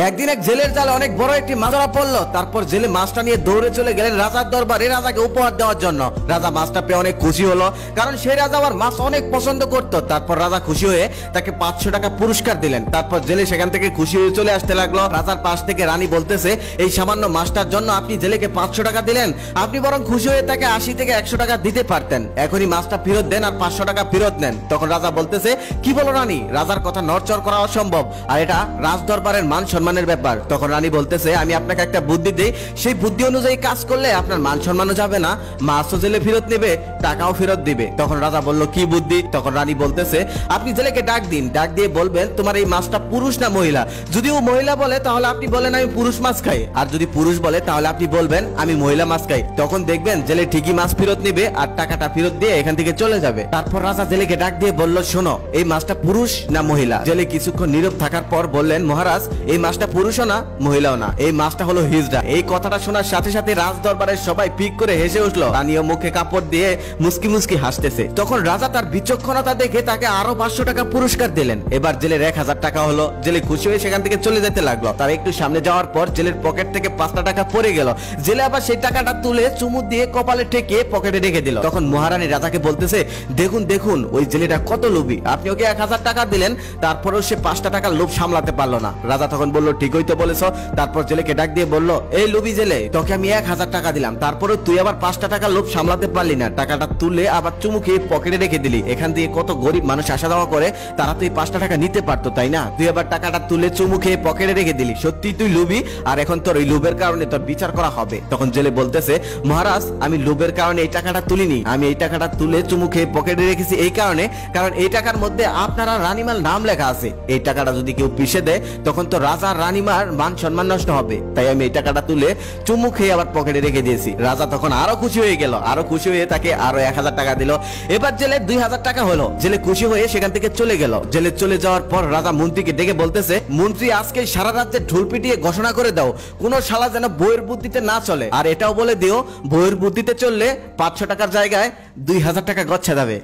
একদিন এক জেলের জালে অনেক বড় একটি মাছ ধরা পড়লো। তারপর জেলে মাছটা নিয়ে দৌড়ে চলে গেলেন রাজার দরবারে রাজাকে উপহার দেওয়ার জন্য। রাজা মাছটা পেয়ে অনেক খুশি হলো, কারণ সেই রাজা আবার মাছ অনেক পছন্দ করতো। তারপর রাজা খুশি হয়ে তাকে 500 টাকা পুরস্কার দিলেন। তারপর জেলে সেখান থেকে খুশি হয়ে চলে আসতে লাগলো। রাজার পাশ থেকে রানী বলতেছে, এই সামান্য মাছটার জন্য আপনি জেলেকে 500 টাকা দিলেন, আপনি বরং খুশি হয়ে তাকে 80 থেকে 100 টাকা দিতে পারতেন। এখনই মাছটা ফেরত দেন আর 500 টাকা ফেরত নেন। তখন রাজা বলতেছে, কি বলো রানী, রাজার কথা নড়চড় করা অসম্ভব, আর এটা রাজ দরবারের মান সম্মানের ব্যাপার। তখন রানী বলতেছে, আমি আপনাকে একটা বুদ্ধি দেই, সেই বুদ্ধি অনুযায়ী কাজ করলে আপনার মান সম্মানও যাবে না, মাছও জেলে ফেরত নেবে, টাকাও ফেরত দিবে। তখন রাজা বলল, কি বুদ্ধি? তখন রানী বলতেছে, আপনি জেলেকে ডাক দিন, ডাক দিয়ে বলবেন তোমার এই মাছটা পুরুষ না মহিলা। যদি ও মহিলা বলে তাহলে আপনি বলেন আমি পুরুষ মাছ খাই, আর যদি পুরুষ বলে তাহলে আপনি বলবেন আমি মহিলা মাছ খাই। তখন দেখবেন জেলে ঠিকই মাছ ফেরত নেবে আর টাকাটা ফেরত দিয়ে এখান থেকে চলে যাবে। তারপর রাজা জেলেকে ডাক দিয়ে বলল, শোনো, এই মাছটা পুরুষ না মহিলা? জেলে কিছুক্ষণ নীরব থাকার পর বললেন, মহারাজ, এই মাছটা পুরুষও না মহিলাও না, এই মাছটা হলো হিজড়া। এই কথাটা শোনার সাথে সাথে রাজ দরবারের সবাই পিক করে হেসে উঠলো। রানীও মুখে কাপড় দিয়ে মুস্কি মুস্কি হাসতেছে। তখন রাজা তার বিচক্ষণতা দেখে তাকে আরো 500 টাকা পুরস্কার দিলেন। এবার জেলের 1000 টাকা হলো। জেলে খুশি হয়ে সেখান থেকে চলে যেতে লাগলো। তার একটু সামনে যাওয়ার পর জেলের পকেট থেকে 5টা টাকা পড়ে গেল। জেলে আবার সেই টাকাটা তুলে চুমু দিয়ে কপালে ঠেকিয়ে পকেটে রেখে দিল। তখন মহারানী রাজাকে বলতেছে, দেখুন দেখুন ওই জেলেটা কত লোভী, আপনি ওকে 1000 টাকা দিলেন, তারপরেও সে 5টা টাকার লোভ সামলাতে পারলো না। রাজা তখন বলল, ঠিকই তো বলেছ। তারপর জেলেকে ডাক দিয়ে বলল, এই লোভী জেলে, তোকে আমি 1000 টাকা দিলাম, তারপরে তুই আবার 5টা টাকার লোভ সামলাতে পারলি না, টাকাটা তুলে আবার চুমু খেয়ে পকেটে রেখে দিলি। এখান দিয়ে কত গরিব মানুষ আসা যাওয়া করে, তারা তুই 5টা টাকা নিতে পারতো, তাই না? তুই আবার টাকাটা তুলে চুমু খেয়ে পকেটে রেখে দিলি। সত্যি তুই লোভী, আর এখন তোর ওই লোভের কারণে তোর বিচার করা হবে। তখন জেলে বলতেছে, মহারাজ, আমি লোভের কারণে এই টাকাটা তুলিনি, আমি এই টাকাটা তুলে চুমু খেয়ে পকেটে রেখেছি এই কারণে, কারণ এই টাকার মধ্যে আপনারা রানীমার নাম লেখা আছে। এই টাকাটা যদি কেউ পিষে দেয় তখন তো রাজা রানীমার মান সম্মান নষ্ট হবে, তাই আমি এই টাকাটা তুলে চুমু খেয়ে আবার পকেটে রেখে দিয়েছি। রাজা তখন আরো খুশি হয়ে গেল, আরো খুশি হয়ে তাকে আরো 1000 টাকা দিল। এবার জেলে 2000 টাকা হলো। জেলে খুশি হয়ে সেখান থেকে চলে গেল। জেলে চলে যাওয়ার পর রাজা মন্ত্রীকে ডেকে বলতেছে, মন্ত্রী, আজকে সারা রাজ্যে ঢোল পিটিয়ে ঘোষণা করে দাও, কোন শালা যেন বইয়ের বুদ্ধিতে না চলে, আর এটাও বলে দিও বইয়ের বুদ্ধিতে চললে 500 টাকার জায়গায় 2000 টাকা গচ্ছা যাবে।